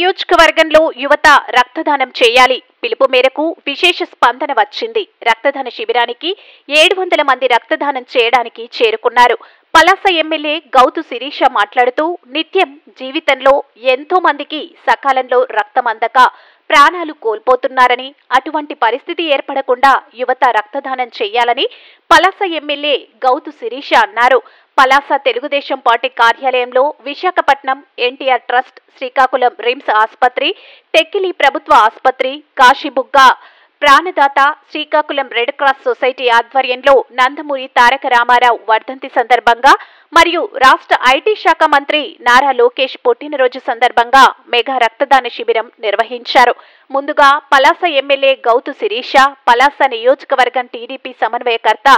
నియోజకవర్గంలో యువత రక్తదానం చేయాలి. పిలుపు మేరకు విశేష స్పందన వచ్చింది. రక్తదాన శిబిరానికి 700 మంది రక్తదానం చేయడానికి చేరుకున్నారు. పలాస ఎమ్మెల్యే గౌతు శిరీష మాట్లాడుతూ, నిత్యం జీవితంలో ఎంతో మందికి సకాలంలో రక్తం అందక ప్రాణాలు కోల్పోతున్నారని, అటువంటి పరిస్థితి ఏర్పడకుండా యువత రక్తదానం చేయాలని పలాస ఎమ్మెల్యే గౌతు శిరీష అన్నారు. పలాస తెలుగుదేశం పార్టీ కార్యాలయంలో విశాఖపట్నం ఎన్టీఆర్ ట్రస్ట్, శ్రీకాకుళం రిమ్స్ ఆసుపత్రి, టెక్కిలి ప్రభుత్వ ఆసుపత్రి, కాశీబుగ్గ ప్రాణదాత, శ్రీకాకుళం రెడ్ క్రాస్ సొసైటీ ఆధ్వర్యంలో నందమూరి తారక రామారావు వర్ధంతి సందర్భంగా మరియు రాష్ట్ర ఐటీ శాఖ మంత్రి నారా లోకేష్ పుట్టినరోజు సందర్భంగా మెగా రక్తదాన శిబిరం నిర్వహించారు. ముందుగా పలాస ఎమ్మెల్యే గౌతు శిరీష, పలాస నియోజకవర్గం టీడీపీ సమన్వయకర్త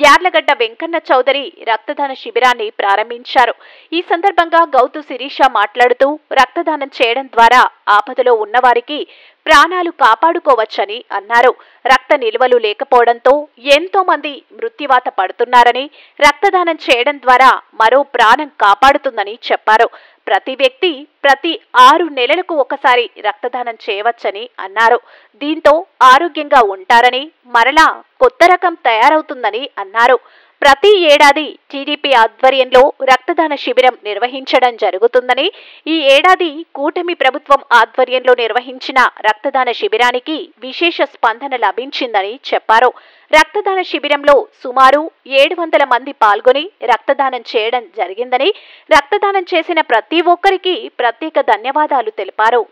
యార్లగడ్డ వెంకన్న చౌదరి రక్తదాన శిబిరాన్ని ప్రారంభించారు. ఈ సందర్భంగా గౌతు శిరీష మాట్లాడుతూ, రక్తదానం చేయడం ద్వారా ఆపదలో ఉన్నవారికి ప్రాణాలు కాపాడుకోవచ్చని అన్నారు. రక్త నిల్వలు లేకపోవడంతో ఎంతో మంది మృత్యువాత పడుతున్నారని, రక్తదానం చేయడం ద్వారా మరో ప్రాణం కాపాడుతుందని చెప్పారు. ప్రతి వ్యక్తి ప్రతి 6 నెలలకు ఒకసారి రక్తదానం చేయవచ్చని అన్నారు. దీంతో ఆరోగ్యంగా ఉంటారని, మరలా కొత్త రకం తయారవుతుందని అన్నారు. ప్రతి ఏడాది టీడీపీ ఆధ్వర్యంలో రక్తదాన శిబిరం నిర్వహించడం జరుగుతుందని, ఈ ఏడాది కూటమి ప్రభుత్వం ఆధ్వర్యంలో నిర్వహించిన రక్తదాన శిబిరానికి విశేష స్పందన లభించిందని చెప్పారు. రక్తదాన శిబిరంలో సుమారు 700 మంది పాల్గొని రక్తదానం చేయడం జరిగిందని, రక్తదానం చేసిన ప్రతి ఒక్కరికి ప్రత్యేక ధన్యవాదాలు తెలిపారు.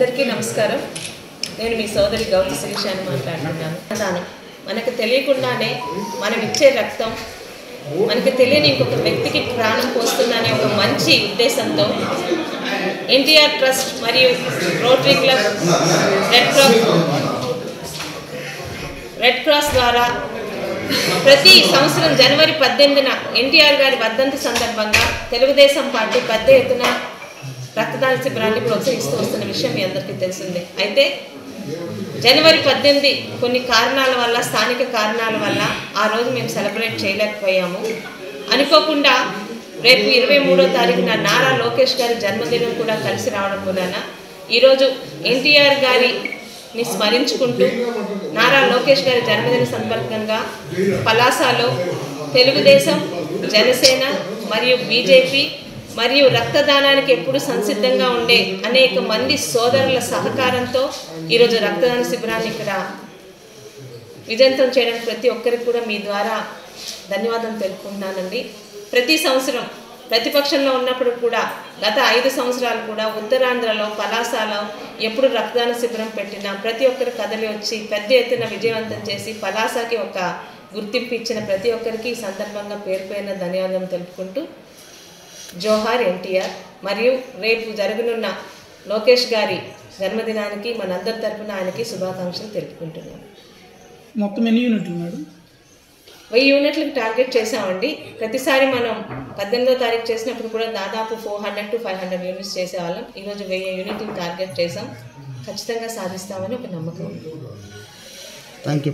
అందరికీ నమస్కారం. నేను మీ సోదరి గౌతు శ్రీశాని మాట్లాడుతున్నాను. మనకు తెలియకుండానే మనం ఇచ్చే రక్తం మనకు తెలియని ఇంకొక వ్యక్తికి ప్రాణం పోస్తుందనే ఒక మంచి ఉద్దేశంతో ఎన్టీఆర్ ట్రస్ట్ మరియు రోటరీ క్లబ్, రెడ్ క్రాస్ ద్వారా ప్రతి సంవత్సరం జనవరి 18న ఎన్టీఆర్ గారి వర్ధంతి సందర్భంగా తెలుగుదేశం పార్టీ పెద్ద ఎత్తున రక్తదాన శిబిరాన్ని ప్రోత్సహిస్తూ వస్తున్న విషయం మీ అందరికీ తెలిసిందే. అయితే జనవరి 18 కొన్ని కారణాల వల్ల, స్థానిక కారణాల వల్ల ఆ రోజు మేము సెలబ్రేట్ చేయలేకపోయాము. అనుకోకుండా రేపు 23వ తారీఖున నారా లోకేష్ గారి జన్మదినం కూడా కలిసి రావడం వలన ఈరోజు ఎన్టీఆర్ గారిని స్మరించుకుంటూ నారా లోకేష్ గారి జన్మదిన సందర్భంగా పలాసలో తెలుగుదేశం, జనసేన మరియు బీజేపీ మరియు రక్తదానానికి ఎప్పుడు సంసిద్ధంగా ఉండే అనేక మంది సోదరుల సహకారంతో ఈరోజు రక్తదాన శిబిరాన్ని ఇక్కడ విజయవంతం చేయడానికి ప్రతి ఒక్కరికి కూడా మీ ద్వారా ధన్యవాదాలు తెలుపుకుంటున్నానండి. ప్రతి సంవత్సరం ప్రతిపక్షంలో ఉన్నప్పుడు కూడా గత 5 సంవత్సరాలు కూడా ఉత్తరాంధ్రలో పలాసలో ఎప్పుడు రక్తదాన శిబిరం పెట్టినా ప్రతి ఒక్కరు కదలి వచ్చి పెద్ద ఎత్తున విజయవంతం చేసి పలాసకి ఒక గుర్తింపు ఇచ్చిన ప్రతి ఒక్కరికి ఈ సందర్భంగా పేరు పేరున ధన్యవాదాలు తెలుపుకుంటూ జోహార్ ఎన్టీఆర్. మరియు రేపు జరగనున్న లోకేష్ గారి జన్మదినానికి మనందరి తరఫున ఆయనకి శుభాకాంక్షలు తెలుపుకుంటున్నాను. మొత్తం ఎన్ని యూనిట్లు మేడం? 1000 యూనిట్లకు టార్గెట్ చేసామండి. ప్రతిసారి మనం 18వ తారీఖు చేసినప్పుడు కూడా దాదాపు 400 to 500 యూనిట్స్ చేసేవాళ్ళం. ఈరోజు 1000 యూనిట్లకు టార్గెట్ చేసాం. ఖచ్చితంగా సాధిస్తామని ఒక నమ్మకం. Thank you.